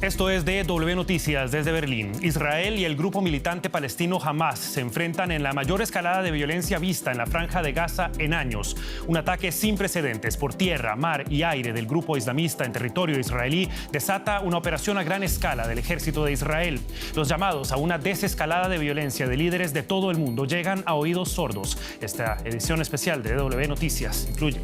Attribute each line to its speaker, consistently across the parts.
Speaker 1: Esto es DW Noticias desde Berlín. Israel y el grupo militante palestino Hamas se enfrentan en la mayor escalada de violencia vista en la Franja de Gaza en años. Un ataque sin precedentes por tierra, mar y aire del grupo islamista en territorio israelí desata una operación a gran escala del ejército de Israel. Los llamados a una desescalada de violencia de líderes de todo el mundo llegan a oídos sordos. Esta edición especial de DW Noticias incluye: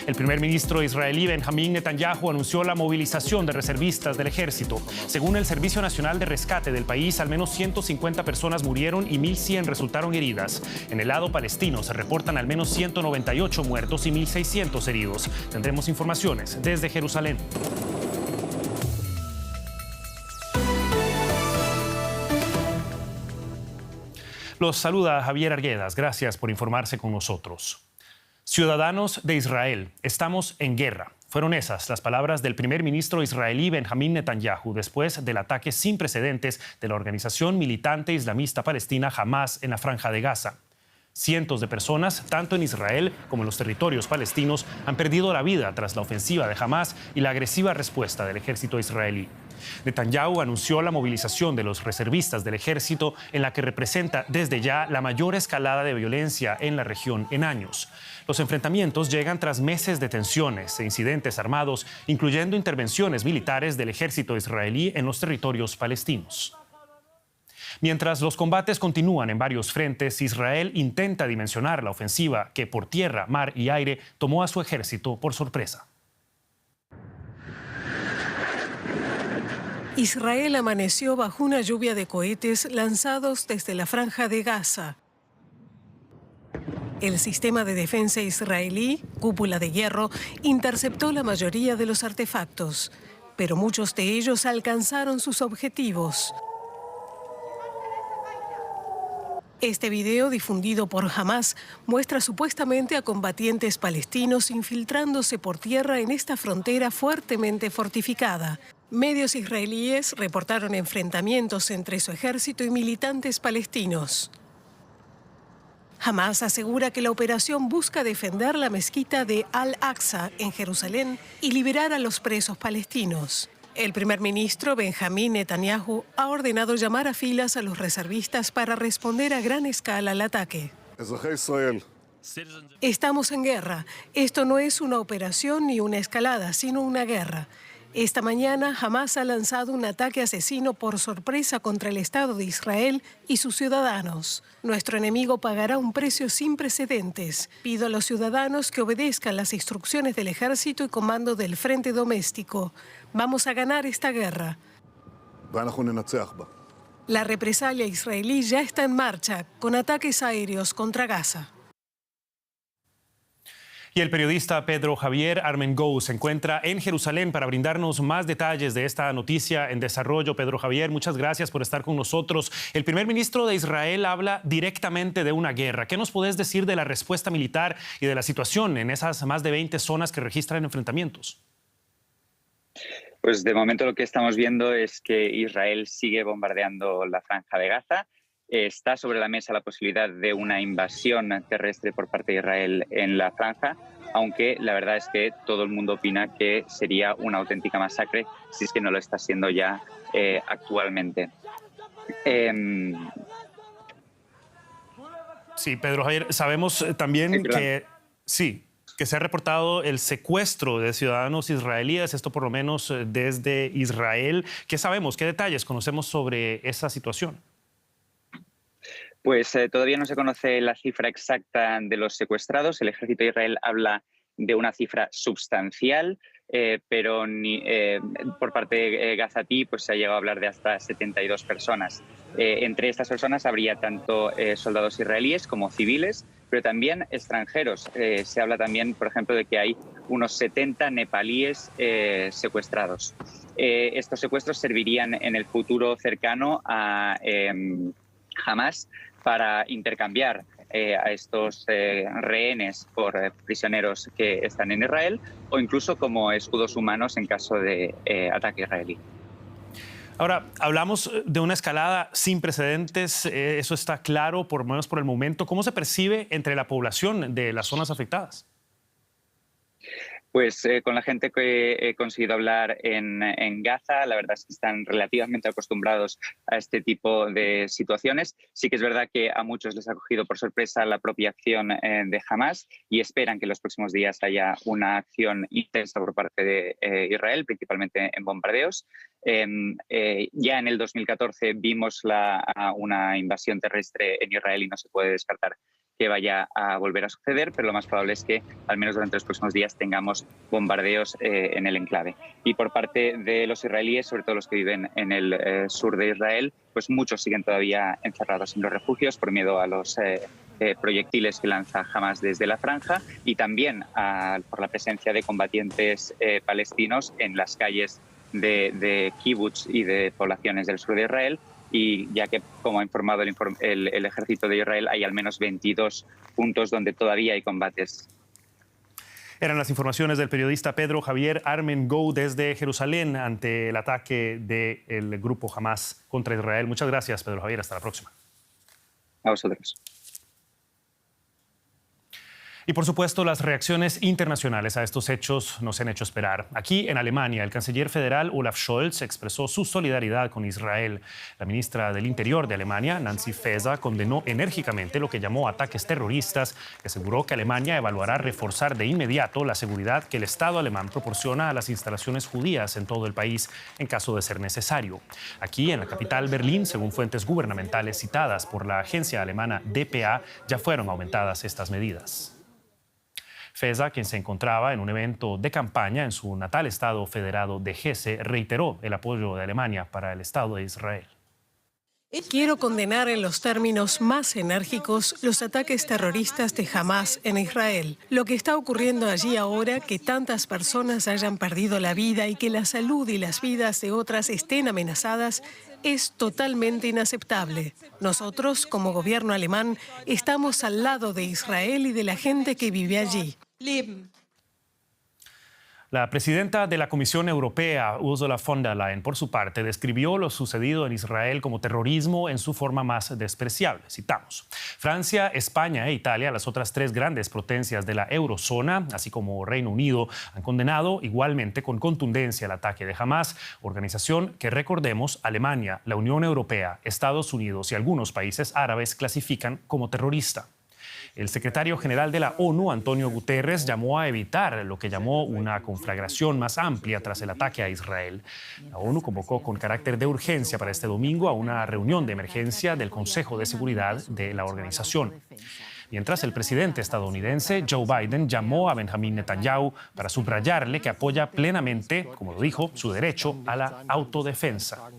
Speaker 1: el primer ministro israelí Benjamín Netanyahu anunció la movilización de reservistas del ejército. Según el Servicio Nacional de Rescate del país, al menos 150 personas murieron y 1.100 resultaron heridas. En el lado palestino se reportan al menos 198 muertos y 1.600 heridos. Tendremos informaciones desde Jerusalén. Los saluda Javier Arguedas. Gracias por informarse con nosotros. Ciudadanos de Israel, estamos en guerra. Fueron esas las palabras del primer ministro israelí Benjamín Netanyahu después del ataque sin precedentes de la organización militante islamista palestina Hamas en la Franja de Gaza. Cientos de personas, tanto en Israel como en los territorios palestinos, han perdido la vida tras la ofensiva de Hamas y la agresiva respuesta del ejército israelí. Netanyahu anunció la movilización de los reservistas del ejército, en la que representa desde ya la mayor escalada de violencia en la región en años. Los enfrentamientos llegan tras meses de tensiones e incidentes armados, incluyendo intervenciones militares del ejército israelí en los territorios palestinos. Mientras los combates continúan en varios frentes, Israel intenta dimensionar la ofensiva que por tierra, mar y aire tomó a su ejército por sorpresa.
Speaker 2: Israel amaneció bajo una lluvia de cohetes lanzados desde la Franja de Gaza. El sistema de defensa israelí, Cúpula de Hierro, interceptó la mayoría de los artefactos, pero muchos de ellos alcanzaron sus objetivos. Este video, difundido por Hamas, muestra supuestamente a combatientes palestinos infiltrándose por tierra en esta frontera fuertemente fortificada. Medios israelíes reportaron enfrentamientos entre su ejército y militantes palestinos. Hamas asegura que la operación busca defender la mezquita de Al-Aqsa en Jerusalén y liberar a los presos palestinos. El primer ministro Benjamín Netanyahu ha ordenado llamar a filas a los reservistas para responder a gran escala al ataque. Estamos en guerra. Esto no es una operación ni una escalada, sino una guerra. Esta mañana, Hamas ha lanzado un ataque asesino por sorpresa contra el Estado de Israel y sus ciudadanos. Nuestro enemigo pagará un precio sin precedentes. Pido a los ciudadanos que obedezcan las instrucciones del ejército y comando del Frente Doméstico. Vamos a ganar esta guerra. La represalia israelí ya está en marcha, con ataques aéreos contra Gaza.
Speaker 1: Y el periodista Pedro Javier Armengol se encuentra en Jerusalén para brindarnos más detalles de esta noticia en desarrollo. Pedro Javier, muchas gracias por estar con nosotros. El primer ministro de Israel habla directamente de una guerra. ¿Qué nos podés decir de la respuesta militar y de la situación en esas más de 20 zonas que registran enfrentamientos?
Speaker 3: Pues de momento lo que estamos viendo es que Israel sigue bombardeando la Franja de Gaza. Está sobre la mesa la posibilidad de una invasión terrestre por parte de Israel en la franja, aunque la verdad es que todo el mundo opina que sería una auténtica masacre si es que no lo está siendo ya actualmente.
Speaker 1: Sí, Pedro Javier, sabemos también que se ha reportado el secuestro de ciudadanos israelíes, esto por lo menos desde Israel. ¿Qué sabemos? ¿Qué detalles conocemos sobre esa situación?
Speaker 3: Pues todavía no se conoce la cifra exacta de los secuestrados. El ejército de Israel habla de una cifra sustancial, pero por parte de Gazatí pues, se ha llegado a hablar de hasta 72 personas. Entre estas personas habría tanto soldados israelíes como civiles, pero también extranjeros. Se habla también, por ejemplo, de que hay unos 70 nepalíes secuestrados. Estos secuestros servirían en el futuro cercano a Hamas para intercambiar a estos rehenes por prisioneros que están en Israel o incluso como escudos humanos en caso de ataque israelí.
Speaker 1: Ahora, hablamos de una escalada sin precedentes, eso está claro, por lo menos por el momento. ¿Cómo se percibe entre la población de las zonas afectadas?
Speaker 3: Pues con la gente que he conseguido hablar en Gaza, la verdad es que están relativamente acostumbrados a este tipo de situaciones. Sí que es verdad que a muchos les ha cogido por sorpresa la propia acción de Hamás y esperan que en los próximos días haya una acción intensa por parte de Israel, principalmente en bombardeos. Ya en el 2014 vimos una invasión terrestre en Israel y no se puede descartar que vaya a volver a suceder, pero lo más probable es que al menos durante los próximos días tengamos bombardeos en el enclave. Y por parte de los israelíes, sobre todo los que viven en el sur de Israel, pues muchos siguen todavía encerrados en los refugios por miedo a los proyectiles que lanza Hamás desde la franja y también por la presencia de combatientes palestinos en las calles de kibbutz y de poblaciones del sur de Israel. Y ya que, como ha informado el ejército de Israel, hay al menos 22 puntos donde todavía hay combates.
Speaker 1: Eran las informaciones del periodista Pedro Javier Armengol desde Jerusalén ante el ataque del grupo Hamás contra Israel. Muchas gracias, Pedro Javier. Hasta la próxima.
Speaker 3: A vosotros.
Speaker 1: Y por supuesto, las reacciones internacionales a estos hechos nos han hecho esperar. Aquí en Alemania, el canciller federal Olaf Scholz expresó su solidaridad con Israel. La ministra del Interior de Alemania, Nancy Faeser, condenó enérgicamente lo que llamó ataques terroristas y aseguró que Alemania evaluará reforzar de inmediato la seguridad que el Estado alemán proporciona a las instalaciones judías en todo el país en caso de ser necesario. Aquí en la capital, Berlín, según fuentes gubernamentales citadas por la agencia alemana dpa, ya fueron aumentadas estas medidas. Faeser, quien se encontraba en un evento de campaña en su natal estado federado de Hesse, reiteró el apoyo de Alemania para el Estado de Israel.
Speaker 2: Quiero condenar en los términos más enérgicos los ataques terroristas de Hamás en Israel. Lo que está ocurriendo allí ahora, que tantas personas hayan perdido la vida y que la salud y las vidas de otras estén amenazadas, es totalmente inaceptable. Nosotros, como gobierno alemán, estamos al lado de Israel y de la gente que vive allí.
Speaker 1: La presidenta de la Comisión Europea, Ursula von der Leyen, por su parte, describió lo sucedido en Israel como terrorismo en su forma más despreciable. Citamos: Francia, España e Italia, las otras tres grandes potencias de la eurozona, así como Reino Unido, han condenado igualmente con contundencia el ataque de Hamás, organización que, recordemos, Alemania, la Unión Europea, Estados Unidos y algunos países árabes clasifican como terrorista. El secretario general de la ONU, Antonio Guterres, llamó a evitar lo que llamó una conflagración más amplia tras el ataque a Israel. La ONU convocó con carácter de urgencia para este domingo a una reunión de emergencia del Consejo de Seguridad de la organización. Mientras, el presidente estadounidense Joe Biden llamó a Benjamín Netanyahu para subrayarle que apoya plenamente, como lo dijo, su derecho a la autodefensa.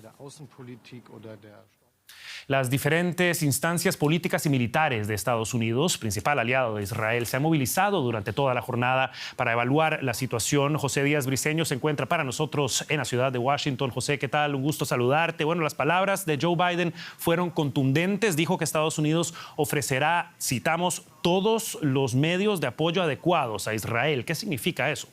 Speaker 1: Las diferentes instancias políticas y militares de Estados Unidos, principal aliado de Israel, se han movilizado durante toda la jornada para evaluar la situación. José Díaz Briceño se encuentra para nosotros en la ciudad de Washington. José, ¿qué tal? Un gusto saludarte. Bueno, las palabras de Joe Biden fueron contundentes. Dijo que Estados Unidos ofrecerá, citamos, todos los medios de apoyo adecuados a Israel. ¿Qué significa eso?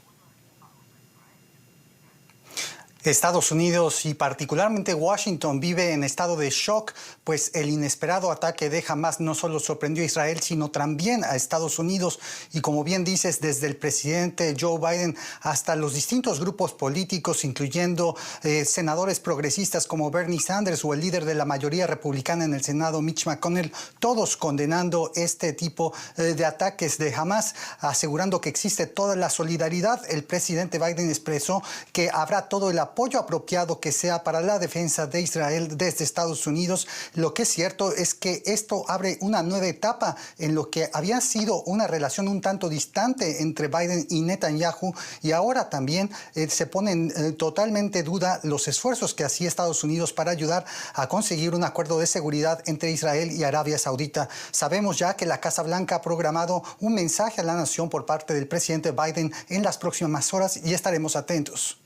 Speaker 4: Estados Unidos y particularmente Washington vive en estado de shock, pues el inesperado ataque de Hamás no solo sorprendió a Israel, sino también a Estados Unidos. Y como bien dices, desde el presidente Joe Biden hasta los distintos grupos políticos, incluyendo senadores progresistas como Bernie Sanders o el líder de la mayoría republicana en el Senado, Mitch McConnell, todos condenando este tipo de ataques de Hamás, asegurando que existe toda la solidaridad. El presidente Biden expresó que habrá todo el apoyo apropiado que sea para la defensa de Israel desde Estados Unidos. Lo que es cierto es que esto abre una nueva etapa en lo que había sido una relación un tanto distante entre Biden y Netanyahu, y ahora también se ponen totalmente en duda los esfuerzos que hacía Estados Unidos para ayudar a conseguir un acuerdo de seguridad entre Israel y Arabia Saudita. Sabemos ya que la Casa Blanca ha programado un mensaje a la nación por parte del presidente Biden en las próximas horas y estaremos atentos.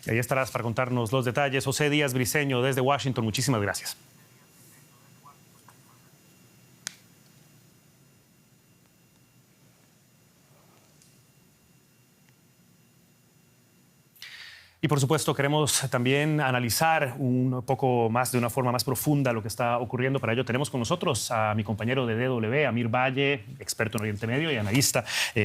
Speaker 1: Y ahí estarás para contarnos los detalles. José Díaz Briceño desde Washington, muchísimas gracias. Y por supuesto queremos también analizar un poco más, de una forma más profunda, lo que está ocurriendo. Para ello tenemos con nosotros a mi compañero de DW, Amir Valle, experto en Oriente Medio y analista,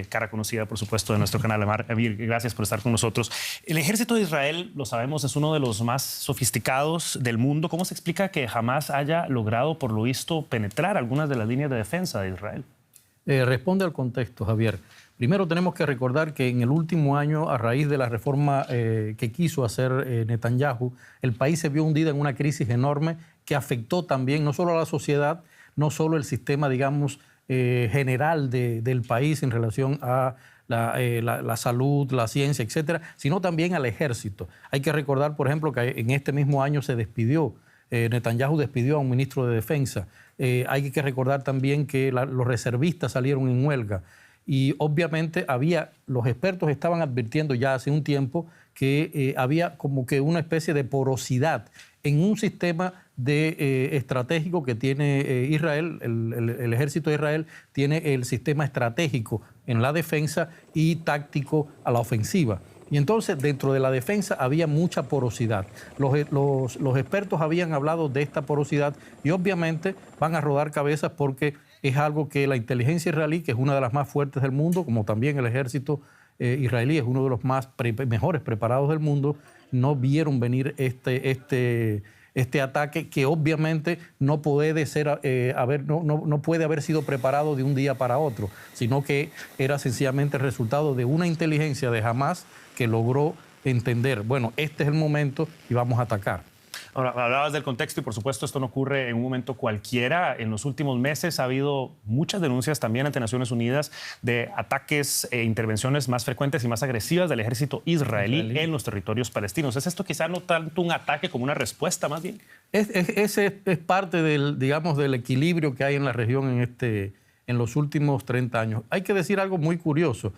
Speaker 1: cara conocida por supuesto de nuestro canal. Amir, gracias por estar con nosotros. El ejército de Israel, lo sabemos, es uno de los más sofisticados del mundo. ¿Cómo se explica que jamás haya logrado, por lo visto, penetrar algunas de las líneas de defensa de Israel?
Speaker 5: Responde al contexto, Javier. Primero tenemos que recordar que en el último año, a raíz de la reforma que quiso hacer Netanyahu, el país se vio hundido en una crisis enorme que afectó también no solo a la sociedad, no solo el sistema, digamos, general del país en relación a la salud, la ciencia, etcétera, sino también al ejército. Hay que recordar, por ejemplo, que en este mismo año se despidió, Netanyahu despidió a un ministro de defensa. Hay que recordar también que los reservistas salieron en huelga. Y obviamente los expertos estaban advirtiendo ya hace un tiempo que había como que una especie de porosidad en un sistema estratégico que tiene Israel. El ejército de Israel tiene el sistema estratégico en la defensa y táctico a la ofensiva. Y entonces dentro de la defensa había mucha porosidad. Los expertos habían hablado de esta porosidad y obviamente van a rodar cabezas porque es algo que la inteligencia israelí, que es una de las más fuertes del mundo, como también el ejército israelí es uno de los mejores preparados del mundo, no vieron venir este ataque que obviamente no puede haber sido preparado de un día para otro, sino que era sencillamente el resultado de una inteligencia de Hamás que logró entender, bueno, este es el momento y vamos a atacar.
Speaker 1: Ahora, hablabas del contexto y por supuesto esto no ocurre en un momento cualquiera. En los últimos meses ha habido muchas denuncias también ante Naciones Unidas de ataques e intervenciones más frecuentes y más agresivas del ejército israelí en los territorios palestinos. ¿Es esto quizá no tanto un ataque como una respuesta más bien?
Speaker 5: Ese es parte del equilibrio que hay en la región en los últimos 30 años. Hay que decir algo muy curioso.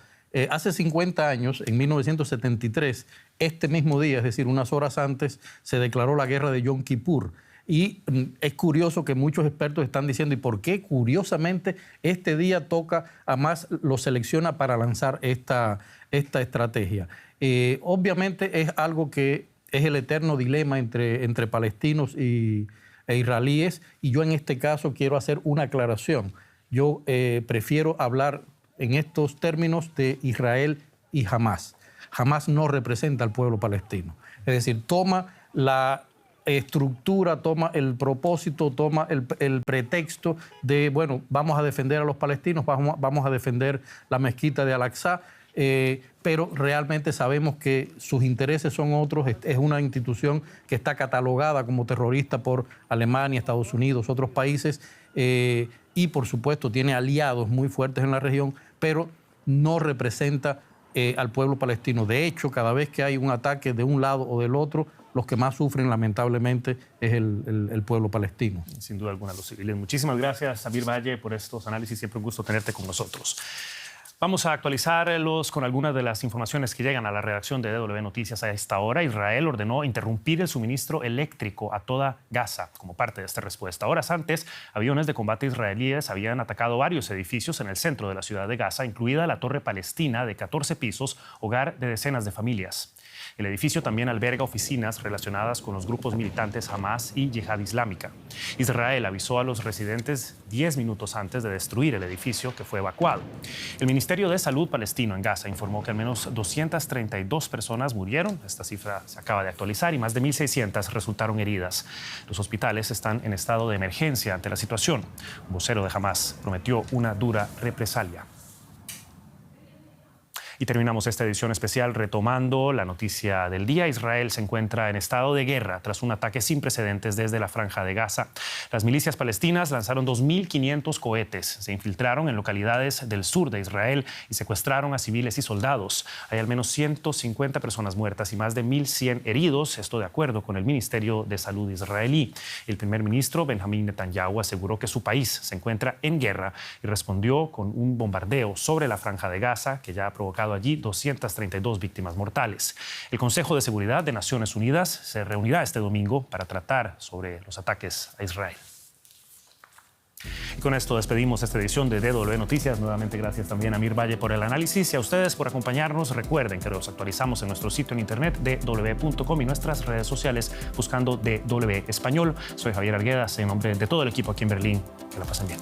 Speaker 5: Hace 50 años, en 1973, este mismo día, es decir, unas horas antes, se declaró la guerra de Yom Kippur. Y es curioso que muchos expertos están diciendo, ¿y por qué curiosamente este día Hamás lo selecciona para lanzar esta estrategia? Obviamente es algo que es el eterno dilema entre palestinos e israelíes, y yo en este caso quiero hacer una aclaración. Yo prefiero hablar en estos términos de Israel y Hamás. Hamás no representa al pueblo palestino. Es decir, toma la estructura, toma el propósito, toma el pretexto de, bueno, vamos a defender a los palestinos, vamos a defender la mezquita de Al-Aqsa, pero realmente sabemos que sus intereses son otros. Es una institución que está catalogada como terrorista por Alemania, Estados Unidos, otros países, y por supuesto tiene aliados muy fuertes en la región, pero no representa al pueblo palestino. De hecho, cada vez que hay un ataque de un lado o del otro, los que más sufren lamentablemente es el pueblo palestino.
Speaker 1: Sin duda alguna, los civiles. Muchísimas gracias, Amir Valle, por estos análisis. Siempre un gusto tenerte con nosotros. Vamos a actualizarlos con algunas de las informaciones que llegan a la redacción de DW Noticias a esta hora. Israel ordenó interrumpir el suministro eléctrico a toda Gaza como parte de esta respuesta. Horas antes, aviones de combate israelíes habían atacado varios edificios en el centro de la ciudad de Gaza, incluida la Torre Palestina de 14 pisos, hogar de decenas de familias. El edificio también alberga oficinas relacionadas con los grupos militantes Hamás y Yihad Islámica. Israel avisó a los residentes 10 minutos antes de destruir el edificio, que fue evacuado. El Ministerio de Salud palestino en Gaza informó que al menos 232 personas murieron. Esta cifra se acaba de actualizar y más de 1.600 resultaron heridas. Los hospitales están en estado de emergencia ante la situación. Un vocero de Hamás prometió una dura represalia. Y terminamos esta edición especial retomando la noticia del día. Israel se encuentra en estado de guerra tras un ataque sin precedentes desde la Franja de Gaza. Las milicias palestinas lanzaron 2.500 cohetes, se infiltraron en localidades del sur de Israel y secuestraron a civiles y soldados. Hay al menos 150 personas muertas y más de 1.100 heridos, esto de acuerdo con el Ministerio de Salud israelí. El primer ministro Benjamín Netanyahu aseguró que su país se encuentra en guerra y respondió con un bombardeo sobre la Franja de Gaza que ya ha provocado allí 232 víctimas mortales. El Consejo de Seguridad de Naciones Unidas se reunirá este domingo para tratar sobre los ataques a Israel. Y con esto despedimos esta edición de DW Noticias. Nuevamente gracias también a Mir Valle por el análisis y a ustedes por acompañarnos. Recuerden que los actualizamos en nuestro sitio en internet dw.com y nuestras redes sociales buscando DW Español. Soy Javier Arguedas en nombre de todo el equipo aquí en Berlín. Que la pasen bien.